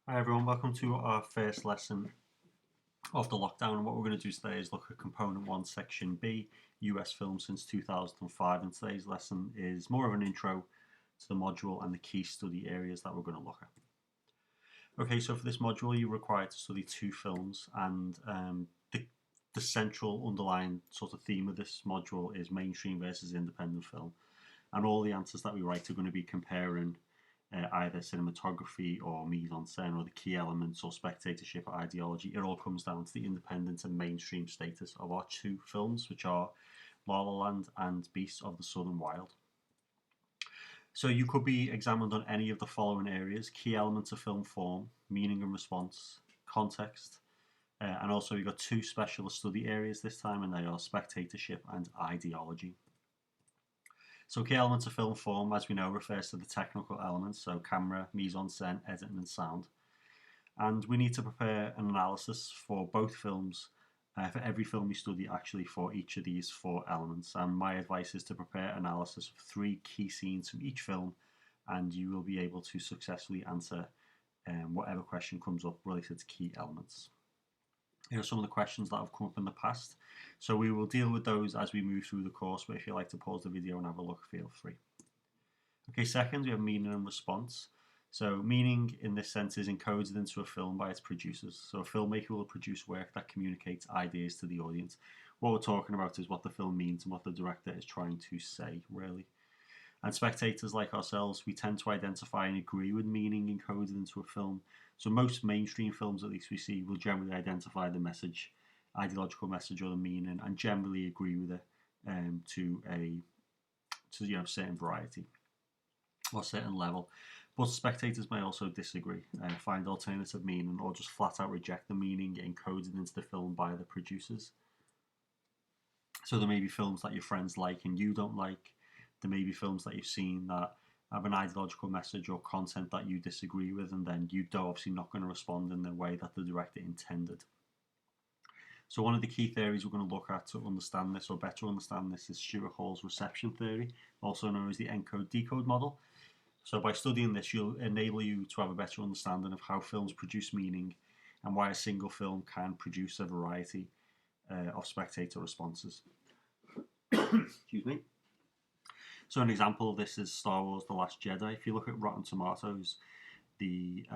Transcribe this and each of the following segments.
Hi everyone, welcome to our first lesson of the lockdown. And what we're going to do today is look at Component 1, Section B, US Film since 2005. And today's lesson is more of an intro to the module and the key study areas that we're going to look at. Okay, so for this module, you're required to study two films, and the central underlying sort of theme of this module is mainstream versus independent film. And all the answers that we write are going to be comparing either cinematography or mise en scène or the key elements or spectatorship or ideology. It all comes down to the independent and mainstream status of our two films, which are La La Land and Beasts of the Southern Wild. So you could be examined on any of the following areas: key elements of film form, meaning and response, context, and also you've got two specialist study areas this time, and they are spectatorship and ideology. So key elements of film form, as we know, refers to the technical elements, so camera, mise en scène, editing and sound. And we need to prepare an analysis for both films, for every film we study actually, for each of these four elements. And my advice is to prepare analysis of three key scenes from each film, and you will be able to successfully answer whatever question comes up related to key elements. Here are some of the questions that have come up in the past. So we will deal with those as we move through the course, but if you'd like to pause the video and have a look, feel free. Okay, second, we have meaning and response. So meaning in this sense is encoded into a film by its producers. So a filmmaker will produce work that communicates ideas to the audience. What we're talking about is what the film means and what the director is trying to say, really. And spectators like ourselves, we tend to identify and agree with meaning encoded into a film. So most mainstream films, at least we see, will generally identify the message, ideological message or the meaning, and generally agree with it to certain variety or certain level. But spectators may also disagree, find alternative meaning, or just flat out reject the meaning encoded into the film by the producers. So there may be films that your friends like and you don't like. There may be films that you've seen that have an ideological message or content that you disagree with, and then you're obviously not going to respond in the way that the director intended. So one of the key theories we're going to look at to understand this, or better understand this, is Stuart Hall's reception theory, also known as the encode-decode model. So by studying this, you'll enable you to have a better understanding of how films produce meaning and why a single film can produce a variety of spectator responses. Excuse me. So an example of this is Star Wars: The Last Jedi. If you look at Rotten Tomatoes, the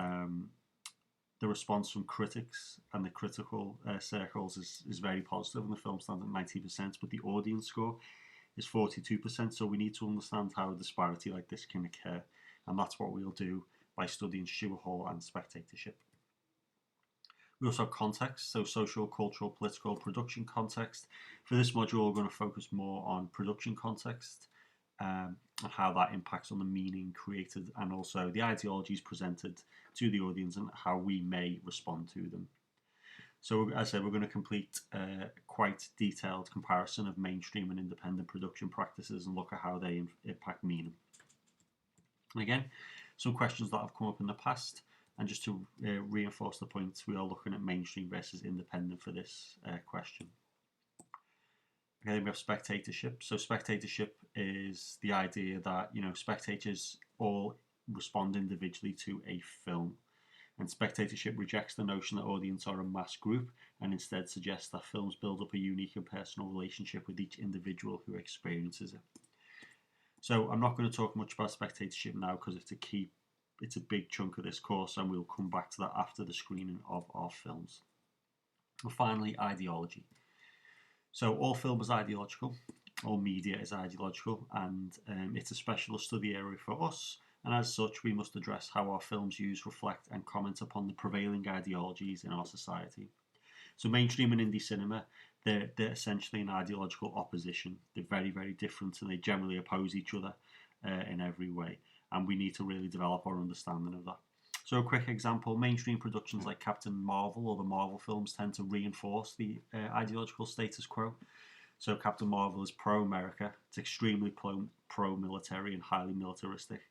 response from critics and the critical circles is very positive, and the film stands at 90%, but the audience score is 42%. So we need to understand how a disparity like this can occur, and that's what we'll do by studying Stuart Hall and spectatorship. We also have context, so social, cultural, political, production context. For this module, we're going to focus more on production context, and how that impacts on the meaning created, and also the ideologies presented to the audience and how we may respond to them. So as I said, we're going to complete a quite detailed comparison of mainstream and independent production practices and look at how they impact meaning. And again, some questions that have come up in the past, and just to reinforce the point, we are looking at mainstream versus independent for this question. Okay, then we have spectatorship. So spectatorship is the idea that, spectators all respond individually to a film. And spectatorship rejects the notion that audience are a mass group, and instead suggests that films build up a unique and personal relationship with each individual who experiences it. So I'm not going to talk much about spectatorship now because it's a big chunk of this course, and we'll come back to that after the screening of our films. And finally, ideology. So all film is ideological, all media is ideological, and it's a specialist study area for us, and as such we must address how our films use, reflect and comment upon the prevailing ideologies in our society. So mainstream and indie cinema, they're essentially in ideological opposition. They're very, very different, and they generally oppose each other in every way, and we need to really develop our understanding of that. So a quick example, mainstream productions like Captain Marvel or the Marvel films tend to reinforce the ideological status quo. So Captain Marvel is pro-America, it's extremely pro-military and highly militaristic.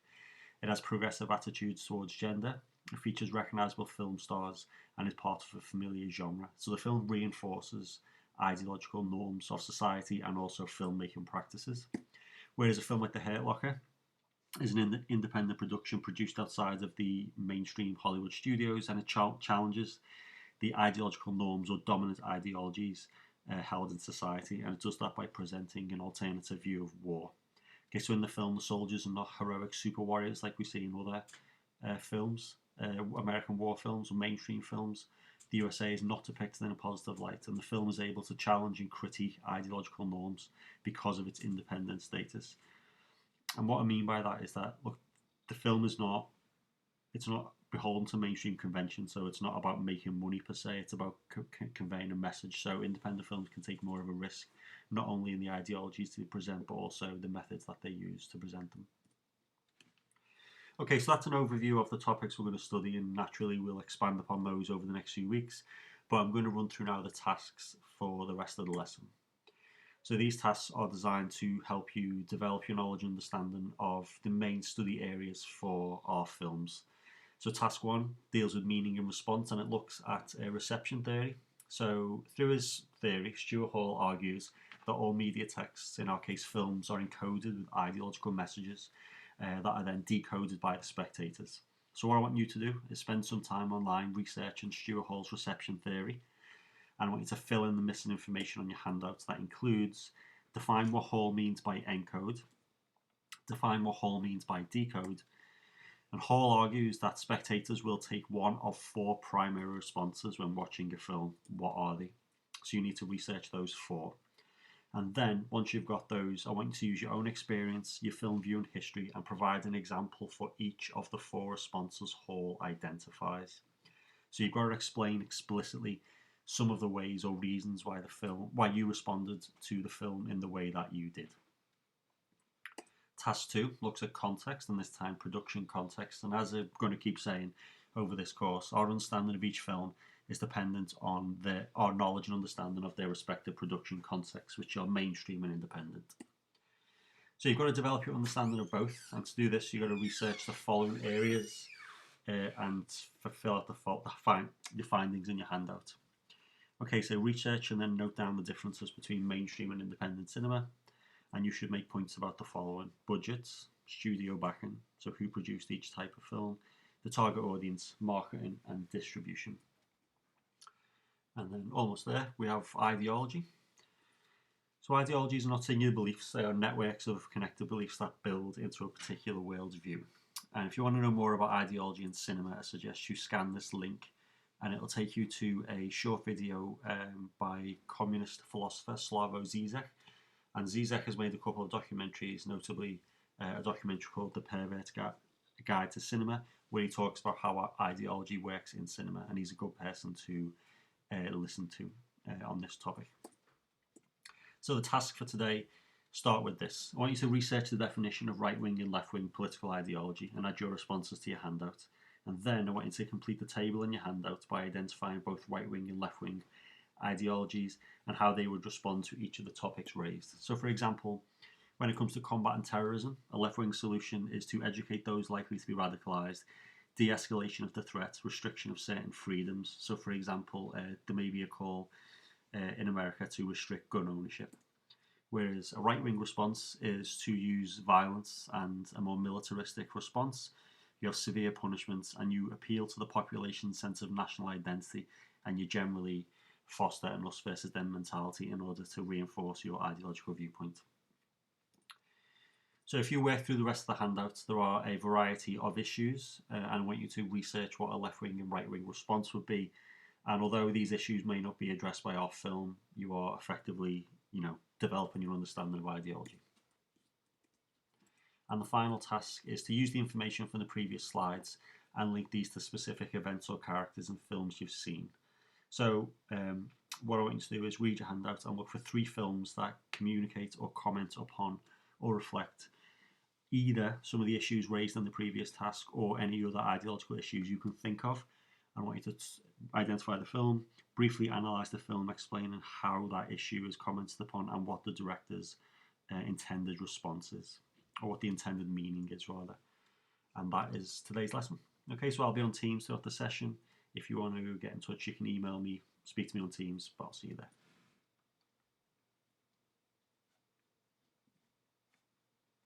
It has progressive attitudes towards gender, it features recognisable film stars, and is part of a familiar genre. So the film reinforces ideological norms of society and also filmmaking practices. Whereas a film like The Hurt Locker is an independent production produced outside of the mainstream Hollywood studios, and it challenges the ideological norms or dominant ideologies held in society, and it does that by presenting an alternative view of war. Okay, so in the film, the soldiers are not heroic super warriors like we see in other films, American war films or mainstream films. The USA is not depicted in a positive light, and the film is able to challenge and critique ideological norms because of its independent status. And what I mean by that is that, look, the film is not, it's not beholden to mainstream convention, so it's not about making money per se, it's about conveying a message. So independent films can take more of a risk, not only in the ideologies they present, but also the methods that they use to present them. Okay, so that's an overview of the topics we're going to study, and naturally we'll expand upon those over the next few weeks, but I'm going to run through now the tasks for the rest of the lesson. So these tasks are designed to help you develop your knowledge and understanding of the main study areas for our films. So task 1 deals with meaning and response, and it looks at reception theory. So through his theory, Stuart Hall argues that all media texts, in our case films, are encoded with ideological messages that are then decoded by the spectators. So what I want you to do is spend some time online researching Stuart Hall's reception theory, and I want you to fill in the missing information on your handouts. That includes define what Hall means by encode, define what Hall means by decode, and Hall argues that spectators will take one of 4 primary responses when watching a film. What are they? So you need to research those 4. And then, once you've got those, I want you to use your own experience, your film viewing history, and provide an example for each of the 4 responses Hall identifies. So you've got to explain explicitly some of the ways or reasons why you responded to the film in the way that you did. Task 2 looks at context, and this time production context. And as I'm going to keep saying over this course, our understanding of each film is dependent on our knowledge and understanding of their respective production contexts, which are mainstream and independent. So you've got to develop your understanding of both, and to do this you've got to research the following areas and fill out your findings in your handout. Okay, so research and then note down the differences between mainstream and independent cinema, and you should make points about the following: budgets, studio backing, so who produced each type of film, the target audience, marketing, and distribution. And then almost there, we have ideology. So ideologies are not singular beliefs, they are networks of connected beliefs that build into a particular worldview. And if you want to know more about ideology in cinema, I suggest you scan this link, and it'll take you to a short video by communist philosopher Slavoj Zizek. And Zizek has made a couple of documentaries, notably a documentary called The Pervert's Guide to Cinema, where he talks about how ideology works in cinema, and he's a good person to listen to on this topic. So the task for today, start with this. I want you to research the definition of right-wing and left-wing political ideology and add your responses to your handout. And then I want you to complete the table in your handout by identifying both right-wing and left-wing ideologies and how they would respond to each of the topics raised. So for example, when it comes to combating terrorism, a left-wing solution is to educate those likely to be radicalised, de-escalation of the threat, restriction of certain freedoms. So for example, there may be a call in America to restrict gun ownership. Whereas a right-wing response is to use violence and a more militaristic response. You have severe punishments and you appeal to the population's sense of national identity, and you generally foster an us versus them mentality in order to reinforce your ideological viewpoint. So if you work through the rest of the handouts, there are a variety of issues, and I want you to research what a left-wing and right-wing response would be. And although these issues may not be addressed by our film, you are effectively, developing your understanding of ideology. And the final task is to use the information from the previous slides and link these to specific events or characters in films you've seen. So what I want you to do is read your handout and look for 3 films that communicate or comment upon or reflect either some of the issues raised in the previous task or any other ideological issues you can think of. I want you to identify the film, briefly analyse the film, explaining how that issue is commented upon and what the director's intended response is, or what the intended meaning is rather. And that is today's lesson. Okay, so I'll be on Teams throughout the session. If you want to get in touch, you can email me, speak to me on Teams, but I'll see you there.